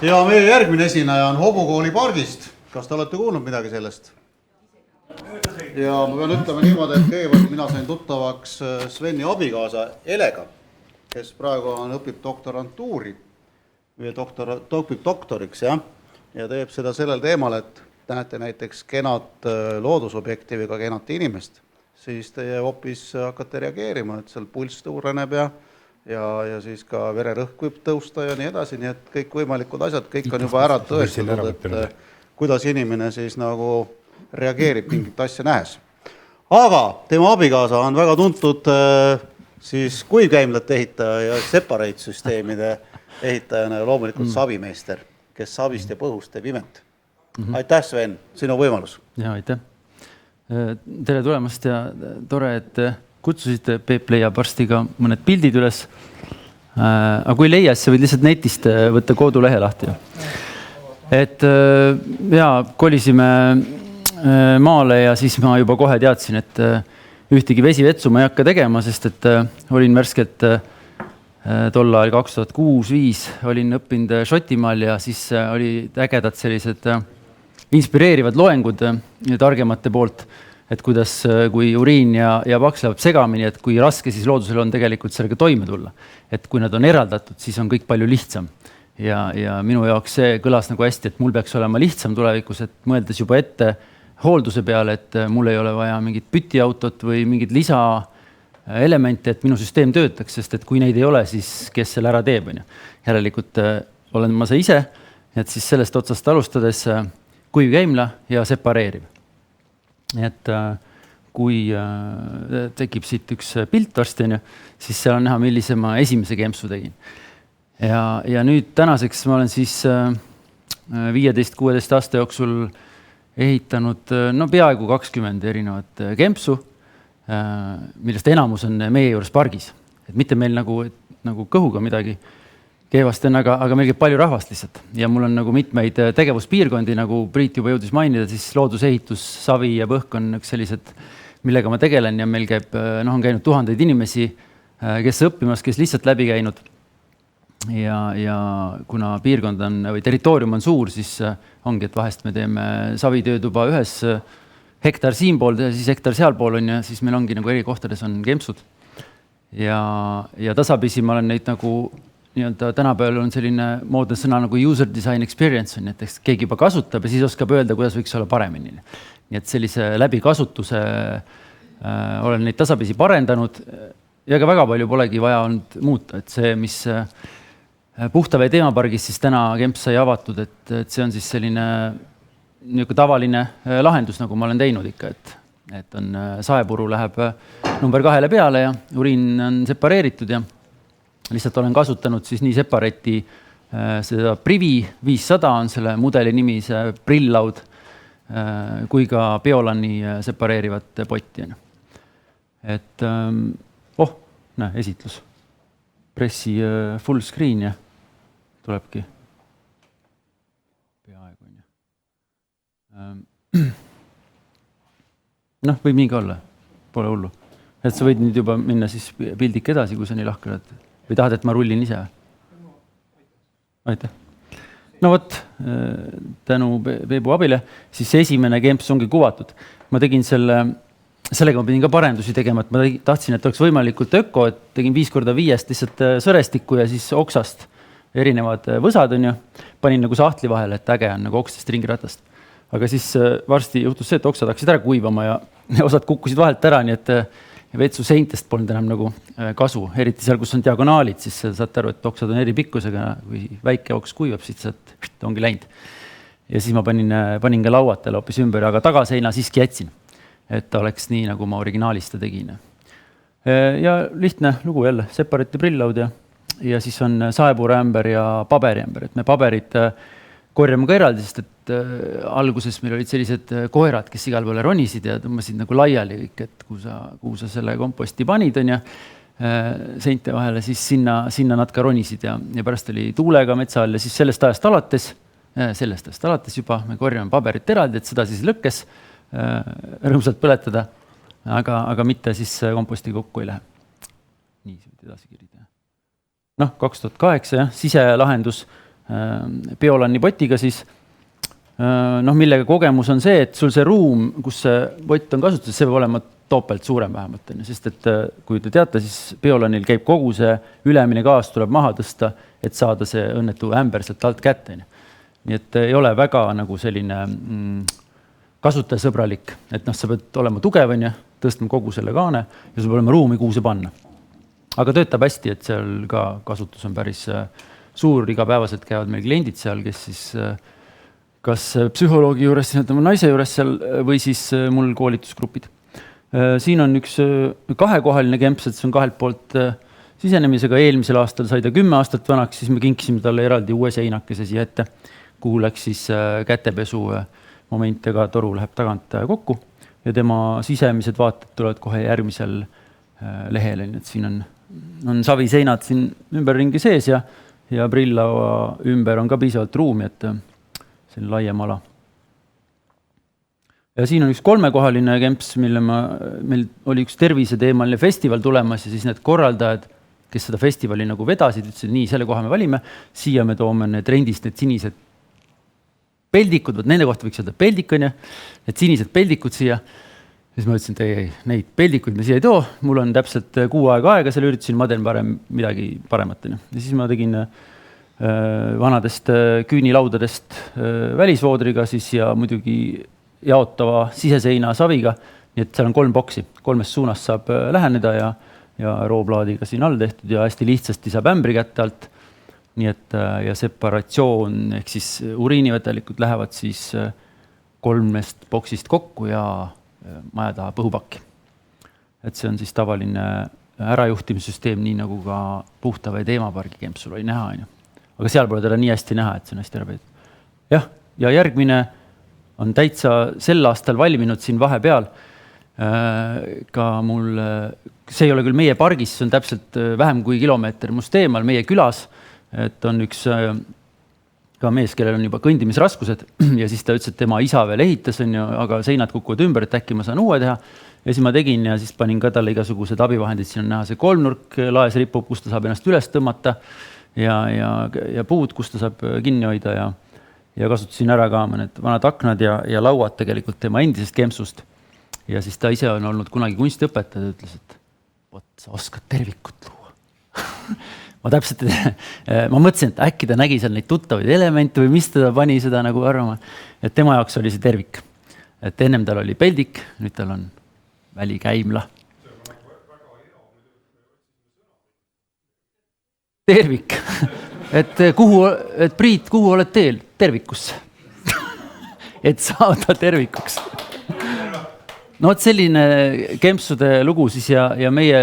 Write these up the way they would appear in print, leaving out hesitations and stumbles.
Ja meie järgmine esineja on Hobukooli pargist. Kas te olete kuulnud midagi sellest? Ja ma pean ütlema niimoodi, et kõigepealt mina sain tuttavaks Sveni abikaasa Elega, kes praegu õpib doktorantuuri või õpib doktoriks ja teeb seda sellel teemal, et näete näiteks kenat loodusobjekti või ka kenat inimest, siis teie hoopis hakkate reageerima, et seal pulss tõuraneb ja siis ka vererõhk võib tõusta ja nii edasi, nii et kõik võimalikud asjad, kõik on juba ära tõestatud, et kuidas inimene siis nagu reageerib mingit asja nähes. Aga tema abikaasa on väga tuntud siis kuivkäimlate ehitaja ja separate-süsteemide ehitajana ja loomulikult savimeister, kes savist ja põhust teeb imet. Aitäh, Sven, sinu võimalus. Ja, aitäh. Tere tulemast ja tore, et kutsusite. Peep leiab varsti ka mõned pildid üles. Aga kui leia, siis võid lihtsalt netist võtta koodulehe lahti. Et kolisime maale ja siis ma juba kohe teadsin, et ühtegi vesivetsu ma ei hakka tegema, sest et olin värskelt tol ajal 2006-2005 olin õppinud Šotimaal ja siis oli ägedad sellised inspireerivad loengud targemate poolt, et kuidas, kui uriin ja paks läheb segamini, et kui raske siis loodusel on tegelikult sellega toime tulla. Et kui nad on eraldatud, siis on kõik palju lihtsam. Ja minu jaoks see kõlas nagu hästi, et mul peaks olema lihtsam tulevikus, et mõeldes juba ette hoolduse peale, et mul ei ole vaja mingit pütiautot või mingit lisaelemente, et minu süsteem töötaks, sest et kui neid ei ole, siis kes selle ära teeb. Järelikult olen ma see ise, et siis sellest otsast alustades kuivkäimla ja separeeriv. Et kui tekib siit üks pilt varsti, siis seal on näha, millise ma esimese kempsu tegin. Ja nüüd tänaseks ma olen siis 15-16 aasta jooksul ehitanud peaaegu 20 erinevat kempsu, millest enamus on meie juures pargis. Et mitte meil nagu kõhuga midagi keevast on, aga meil käib palju rahvast lihtsalt. Ja mul on nagu mitmeid tegevuspiirkondi, nagu Priit juba jõudis mainida, siis loodusehitus, savi ja põhk on üks sellised, millega ma tegelen ja meil käib, on käinud tuhandeid inimesi, kes õppimas, kes lihtsalt läbi käinud. Ja kuna piirkond on või territoorium on suur, siis ongi, et vahest me teeme savitöötuba ühes hektar siinpool ja siis hektar sealpool on ja siis meil ongi nagu eri kohtades on kempsud. Ja tasapisi ma olen neid nagu tänapäeval on selline moodne sõna nagu user design experience on, et keegi juba kasutab ja siis oskab öelda, kuidas võiks olla paremini. Nii et sellise läbikasutuse olen neid tasapisi parendanud ja ka väga palju polegi vaja olnud muuta, et see, mis Puhtavee teemapargis siis täna kemps sai avatud, et see on siis selline tavaline lahendus, nagu ma olen teinud ikka, et on saepuru läheb number 2 peale ja uriin on separeeritud ja lihtsalt olen kasutanud siis nii separati seda Privi 500 on selle mudeli nimi, see Brillaud, kui ka Biolani separeerivat potti. Et esitlus. Pressi full screen ja tulebki. Peaaegu. Võib nii ka olla. Pole hullu. Et sa võid nüüd juba minna siis pildik edasi, kui sa nii lahke oled. Või tahad, et ma rullin ise? Aitäh. No võt, tänu Peebu abile, siis esimene kemps ongi kuvatud. Ma tegin sellega ma pidin ka parendusi tegema, et ma tahtsin, et oleks võimalikult öko, et tegin 5x5 lihtsalt sõrestikku ja siis oksast erinevad võsad on ju, panin nagu sahtli vahele, et äge on nagu oksast ringiratast. Aga siis varsti juhtus see, et oksad hakkasid ära kuivama ja osad kukkusid vahelt ära, nii et vetsu seintest polnud enam nagu kasu, eriti seal, kus on diagonaalid, siis saate aru, et oksad on eri pikkusega, kui väike oks kuivab, siis ongi läinud. Ja siis ma panin ka lauatele hoopis ümber, aga tagaseina siiski jätsin. Et ta oleks nii, nagu ma originaalista tegin. Ja lihtne lugu jälle, separati Brillaud ja siis on saepuurämber ja paberiämber. Et me paberit korjame ka eraldi, sest et alguses meil olid sellised koerad, kes igal poole ronisid ja tõmbasid nagu laiali kõik, et kuhu sa selle komposti panid on ja seinte vahele, siis sinna nad ka ronisid ja pärast oli tuulega metsa all ja siis sellest ajast alates juba me korjame paberit eraldi, et seda siis lõkkes rõõmsalt põletada, aga mitte siis komposti kokku ei lähe. Nii, edasi kirjida. 2008 siselahendus Biolanni potiga siis, millega kogemus on see, et sul see ruum, kus see pott on kasutuses, see peab olema toopelt suurem vähemalt, sest et kui te teate, siis Biolanil käib kogu see ülemine gaas tuleb maha tõsta, et saada see õnnetu ämber sealt alt kätte. Nii et ei ole väga nagu selline kasutajasõbralik, et sa pead olema tugev, tõstma kogu selle kaane ja sul peab olema ruumi, kuhu see panna. Aga töötab hästi, et seal ka kasutus on päris suur, igapäevaselt käivad meil kliendid seal, kes siis kas psühholoogi juures, naise juures seal või siis mul koolitusgrupid. Siin on üks 2-kohaline kemps, et see on 2 poolt sisenemisega. Eelmisel aastal sai ta 10 aastat vanaks, siis me kinkisime talle eraldi uue seinakese siia ette, kuhu läks siis kätepesu moment, aga toru läheb tagant kokku ja tema sisemised vaated tulevad kohe järgmisel lehel. Et siin on saviseinad siin ümberringi sees ja prillaua ümber on ka piisavalt ruumi, et selline laiem ala. Ja siin on üks 3-kohaline kemps, meil oli üks terviseteemaline festival tulemas ja siis need korraldajad, kes seda festivali nagu vedasid, ütlesid, nii, selle koha me valime, siia me toome need rendist, need sinised peldikud, nende kohta võiks öelda peldik, need sinised peldikud siia. Ja siis ma ütlesin, et neid peldikuid me siia ei too, mul on täpselt 6 aega, seal üritasin, ma teen midagi paremat. Ja siis ma tegin vanadest küünilaudadest välisvoodriga siis ja muidugi jaotava siseseina saviga, nii et seal on 3 boksi, 3 suunast saab läheneda ja rooplaadiga siin all tehtud ja hästi lihtsasti saab ämbri kätte alt, nii et ja separatsioon ehk siis uriinivetelikud lähevad siis 3 boksist kokku ja maja taha põhupakki. Et see on siis tavaline ärajuhtimissüsteem, nii nagu ka puhta või teemapargi kempsul oli näha. Aga seal pole teda nii hästi näha, et see on hästi ära peetud. Jah, ja järgmine on täitsa sel aastal valminud siin vahepeal. Ka mul, see ei ole küll meie pargis, see on täpselt vähem kui kilomeeter must eemal meie külas, et on üks ka mees, kellel on juba kõndimisraskused ja siis ta ütles, et tema isa veel ehitas, aga seinad kukuvad ümber, et äkki ma saan uue teha. Ja siis ma tegin ja siis panin ka talle igasugused abivahendid, siin on näha see 3-nurk laes ripub, kus ta saab ennast üles tõmmata ja puud, kus ta saab kinni hoida ja kasutasin ära ka need vanad aknad ja lauad tegelikult tema endisest kempsust. Ja siis ta ise on olnud kunagi kunstiõpetaja, ta ütles, et vot, sa oskad tervikut luua. Ma täpselt, ma mõtlesin, et äkki ta nägi seal neid tuttavaid elemente või mis teda pani seda nagu arvama, et tema jaoks oli see tervik. Et ennem tal oli peldik, nüüd tal on välikäimla. Tervik. Et Priit, kuhu oled teel? Tervikusse. Et saada tervikuks. No et selline kempsude lugu siis ja meie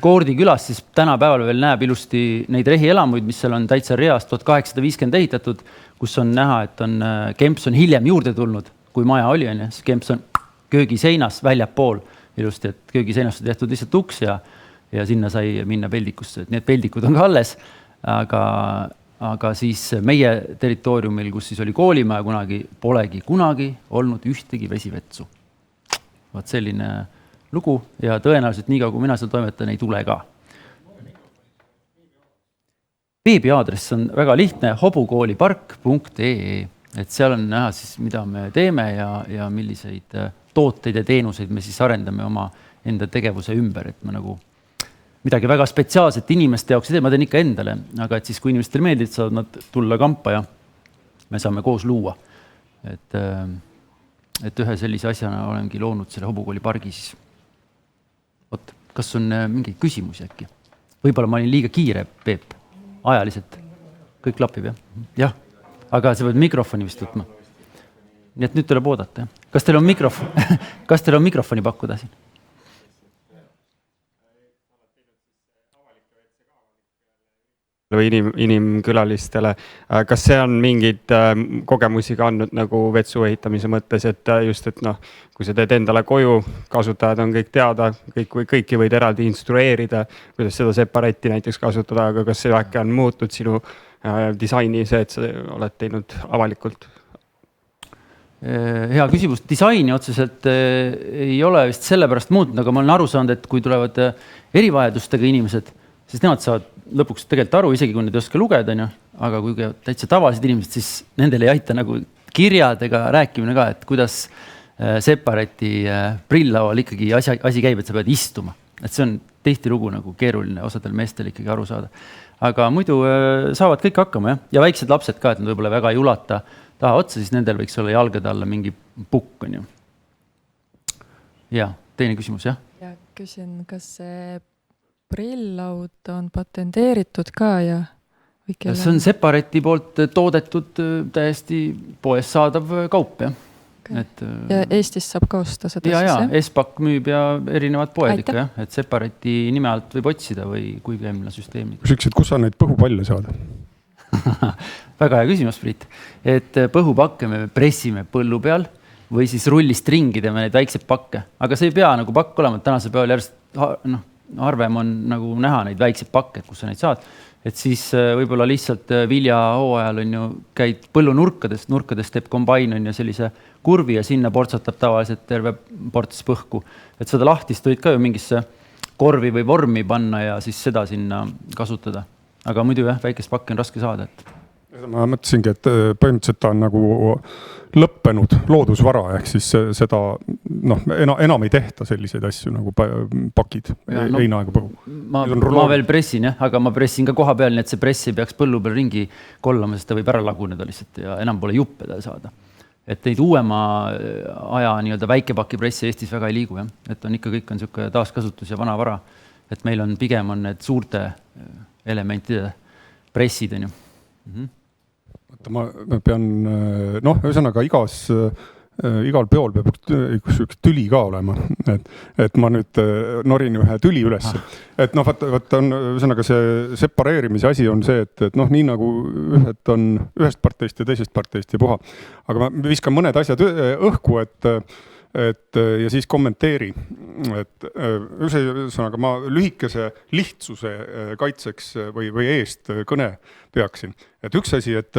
Koordi külas siis tänapäeval veel näeb ilusti neid rehielamuid, mis seal on täitsa reast 1850 ehitatud, kus on näha, et kemps on hiljem juurde tulnud, kui maja oli, siis kemps on köögiseinas väljapool ilusti, et köögiseinast on tehtud lihtsalt uks ja sinna sai minna peldikusse. Et need peldikud on ka alles, aga siis meie territooriumil, kus siis oli koolimaja kunagi, polegi kunagi olnud ühtegi vesivetsu. Vaat selline lugu ja tõenäoliselt nii kui mina seal toimetan, ei tule ka. Veebiaadress on väga lihtne, hobukoolipark.ee, et seal on näha siis, mida me teeme ja milliseid tooteid ja teenuseid me siis arendame oma enda tegevuse ümber, et me nagu midagi väga spetsiaalset inimeste jaoks ei tee, ma teen ikka endale, aga et siis kui inimestel meeldib, saavad nad tulla kampa ja me saame koos luua. Et ühe sellise asjana olengi loonud selle Hobukooli pargi siis. Oot, kas on mingeid küsimusi äkki? Võib-olla ma olin liiga kiire, Peep, ajaliselt. Kõik klapib, jah? Jah, aga sa võid mikrofoni vist võtma. Nii et nüüd tuleb oodata. Kas teil on mikrofoni pakkuda siin? Või inimkülalistele. Kas see on mingid kogemusi ka andnud nagu vetsu ehitamise mõttes, et just, et kui sa teed endale koju, kasutajad on kõik teada, kõiki võid eraldi instrueerida, kuidas seda separati näiteks kasutada, aga kas see äkki on muutud sinu disaini see, et sa oled teinud avalikult? Hea küsimus. Disaini otseselt ei ole vist sellepärast muutnud, aga ma olen aru saanud, et kui tulevad erivajadustega inimesed, siis nemad saavad lõpuks tegelikult aru, isegi kui need ei oska lugeda, on ju, aga kui täitsa tavalised inimesed, siis nendel ei aita nagu kirjadega rääkimine ka, et kuidas Separati prilllaual ikkagi asi käib, et sa pead istuma. Et see on tihtilugu nagu keeruline osadel meestel ikkagi aru saada. Aga muidu saavad kõik hakkama, jah. Ja väiksed lapsed ka, et nad võib-olla väga ei ulata taha otsa, siis nendel võiks olla jalgade alla mingi pukk, on ju. Ja, teine küsimus, jah? Ja küsin, kas see prilllaud on patenteeritud ka ja või kelle? See on Separati poolt toodetud täiesti poes saadav kaup, jah. Okay. Ja Eestis saab ka osta seda ja, siis, jah? Espak müüb ja erinevad poed ikka, jah. Et Separati nime alt võib otsida või kuivkeemla süsteemid. Kus sa neid põhupalle saada? Väga hea küsimus, Priit. Et põhupakke me pressime põllu peal või siis rullist ringi teeme neid väikseid pakke. Aga see ei pea nagu pakk olema, et tänase päeval järjest harvem on nagu näha neid väikseid pakke, kus sa neid saad. Et siis võib-olla lihtsalt vilja hooajal on ju, käid põllu nurkadest teeb kombain on ju sellise kurvi ja sinna portsatab tavaliselt terve ports põhku. Et seda lahtist võid ka ju mingisse korvi või vormi panna ja siis seda sinna kasutada. Aga muidu jah, väikest pakki on raske saada. Et... Ma mõtlesingi, et põhimõtteliselt ta on nagu lõppenud loodusvara, ehk siis seda enam ei tehta selliseid asju nagu pakid, heinaega põhu. Ma veel pressin, jah, aga ma pressin ka koha peal, nii et see press ei peaks põllu peal ringi kollama, sest ta võib ära laguneda lihtsalt ja enam pole juppe ta saada. Et neid uuema aja nii-öelda väikepaki pressi Eestis väga ei liigu, jah. Et on ikka kõik on niisugune taaskasutus ja vana vara. Et meil on pigem on need suurte elementide pressid, on ju. Ma pean, ühesõnaga igal peol peab üks tüli ka olema, et ma nüüd norin ühe tüli üles. Et ühesõnaga see separeerimise asi on see, et nii nagu ühed on ühest parteist ja teisest parteist ja puha. Aga ma viskan mõned asjad õhku, ja siis kommenteeri. Et ühesõnaga ma lühikese lihtsuse kaitseks või eest kõne peaksin. Et üks asi, et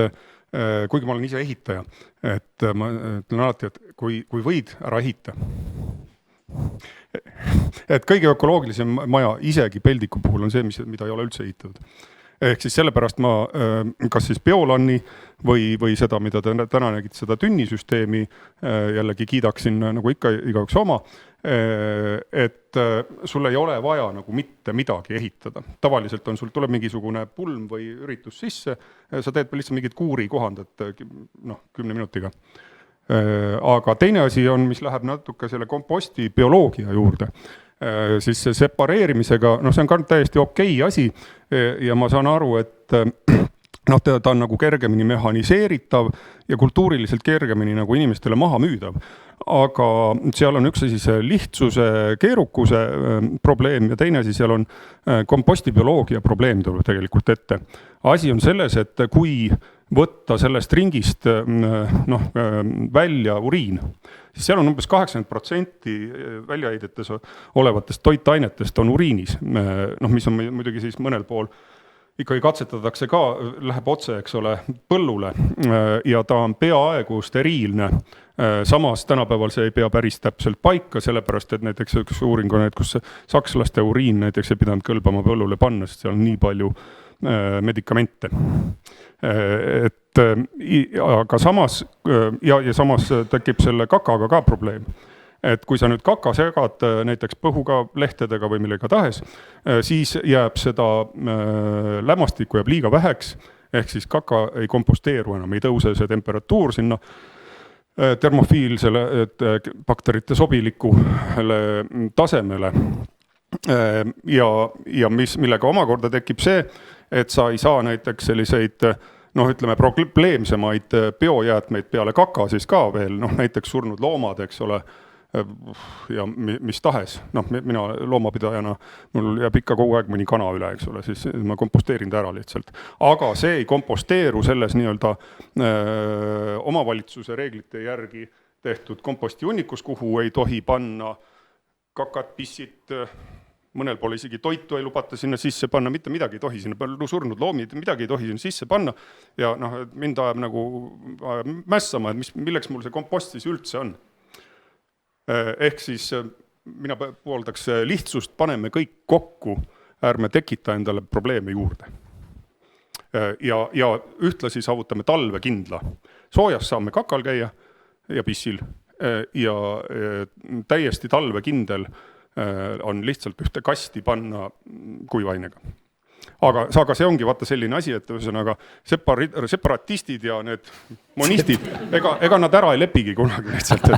kuigi ma olen ise ehitaja, et ma ütlen alati, et kui võid, ära ehita. Et kõige ökoloogilisem maja isegi peldiku puhul on see, mida ei ole üldse ehitatud. Ehk siis sellepärast ma kas siis Biolanni või seda, mida täna nägid, seda tünnisüsteemi jällegi kiidaksin nagu ikka igaüks oma, et sul ei ole vaja nagu mitte midagi ehitada. Tavaliselt sul tuleb mingisugune pulm või üritus sisse, sa teed lihtsalt mingid kuuri kohandad 10 minutiga. Aga teine asi on, mis läheb natuke selle komposti bioloogia juurde, siis see separeerimisega, see on ka täiesti okei asi ja ma saan aru, et ta on nagu kergemini mehaniseeritav ja kultuuriliselt kergemini nagu inimestele maha müüdav. Aga seal on üks asi see lihtsuse, keerukuse probleem ja teine asi seal on kompostibioloogia probleem tuleb tegelikult ette. Asi on selles, et kui võtta sellest ringist välja uriin, siis seal on umbes 80% väljaheidetes olevatest toitainetest on uriinis, mis on muidugi siis mõnel pool ikkagi katsetatakse ka, läheb otse, eks ole, põllule ja ta on peaaegu steriilne. Samas tänapäeval see ei pea päris täpselt paika, sellepärast, et näiteks üks uuring on, kus sakslaste uriin näiteks ei pidanud kõlbama põllule panna, sest seal on nii palju medikamente. Aga samas samas tekib selle kakaga ka probleem. Et kui sa nüüd kaka segad näiteks põhuga, lehtedega või millega tahes, siis jääb seda lämmastikku jääb liiga väheks, ehk siis kaka ei komposteeru enam, ei tõuse see temperatuur sinna termofiilsele bakterite sobilikule tasemele. Ja millega omakorda tekib see, et sa ei saa näiteks selliseid probleemsemaid biojäätmeid peale kaka siis ka veel, näiteks surnud loomad, eks ole, ja mis tahes. Mina loomapidajana, mul jääb ikka kogu aeg mõni kana üle, eks ole, siis ma komposteerin ta ära lihtsalt. Aga see ei komposteeru selles nii-öelda omavalitsuse reeglite järgi tehtud kompostihunnikus, kuhu ei tohi panna kakat, pissit, mõnel pool isegi toitu ei lubata sinna sisse panna, mitte midagi ei tohi sinna, surnud loomid, midagi ei tohi sinna sisse panna ja mind ajab nagu mässama, et milleks mul see kompost siis üldse on. Ehk siis mina pooldaks lihtsust, paneme kõik kokku ärme tekita endale probleeme juurde. Ja ühtlasi saavutame talvekindla. Soojas saame kakal käia ja pissil ja täiesti talvekindel on lihtsalt ühte kasti panna kuivainega. Aga see ongi vaata selline asi, et ühesõnaga separatistid ja need monistid, ega nad ära ei lepigi kunagi lihtsalt,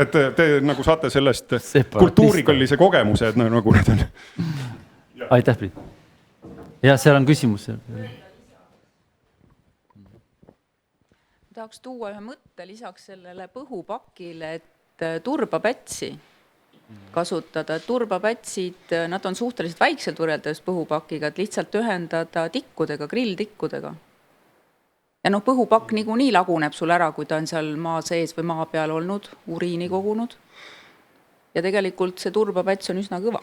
et te nagu saate sellest kultuurikõllise kogemuse, et nagu need on. Aitäh, Priit. Ja seal on küsimus. Tahaks tuua ühe mõtte lisaks sellele põhupakile, et turbapätsi kasutada. Turbapätsid, nad on suhteliselt väikselt võrreldes põhupakiga, et lihtsalt ühendada tikkudega, grilltikkudega. Ja põhupakk niikuinii laguneb sul ära, kui ta on seal maa sees või maa peal olnud, uriini kogunud. Ja tegelikult see turbapäts on üsna kõva.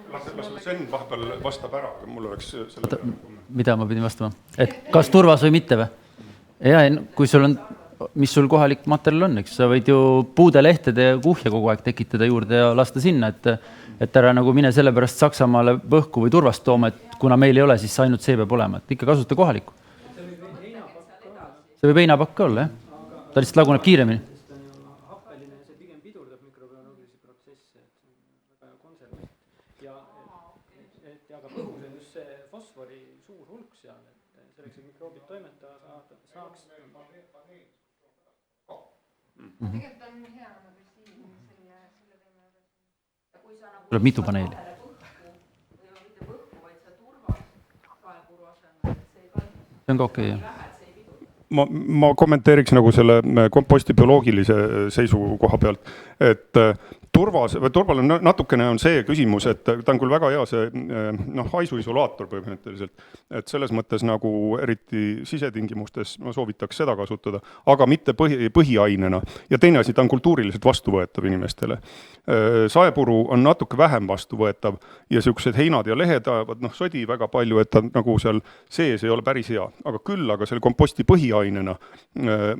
Las Sven vahepeal vastab ära, aga mul oleks selle... Mida ma pidin vastama? Et kas turvas või mitte või? Ja, kui sul on, mis sul kohalik materjal on, eks sa võid ju puudelehtede ja kuhja kogu aeg tekitada juurde ja lasta sinna, et ära nagu mine selle pärast Saksamaale põhku või turvast tooma, et kuna meil ei ole, siis ainult see peab olema, et ikka kasuta kohalikku. See võib heinapakk ka olla, jah? Ta lihtsalt laguneb kiiremini. Tuleb mitu paneeli. See on ka okei, jah. Ma kommenteeriks nagu selle komposti bioloogilise seisukoha pealt, et turval on natukene on see küsimus, et ta on küll väga hea see haisuisolaator põhimõtteliselt, et selles mõttes nagu eriti sisetingimustes ma soovitaks seda kasutada, aga mitte põhiainena. Ja teine asi, ta on kultuuriliselt vastuvõetav inimestele. Saepuru on natuke vähem vastuvõetav ja sellised heinad ja lehed ajavad sodi väga palju, et ta nagu seal sees ei ole päris hea. Aga küll, aga selle komposti põhiainena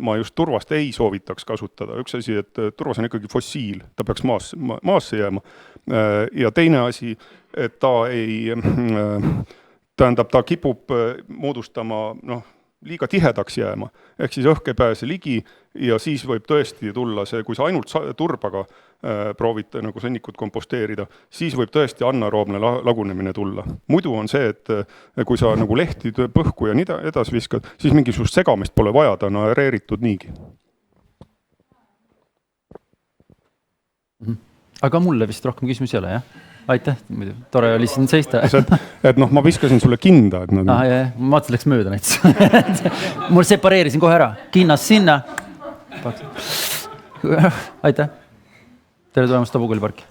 ma just turvast ei soovitaks kasutada. Üks asi, et turvas on ikkagi fossiil, ta peaks maasse jääma. Ja teine asi, et ta ei, tähendab, ta kipub moodustama liiga tihedaks jääma, ehk siis õhk ei pääse ligi ja siis võib tõesti tulla see, kui sa ainult turbaga proovite nagu sõnnikut komposteerida, siis võib tõesti anaeroobne lagunemine tulla. Muidu on see, et kui sa nagu lehti põhku ja nii edasi viskad, siis mingisugust segamist pole vaja, ta on aereeritud niigi. Aga mulle vist rohkem küsimus ei ole, jah? Aitäh, tore oli siin seista. Et ma viskasin sulle kinda. Et ma mõtlesin, läks mööda näiteks. Mul separeerisin kohe ära. Kinnas sinna. Aitäh. Tere tulemast Tabu kooliparki.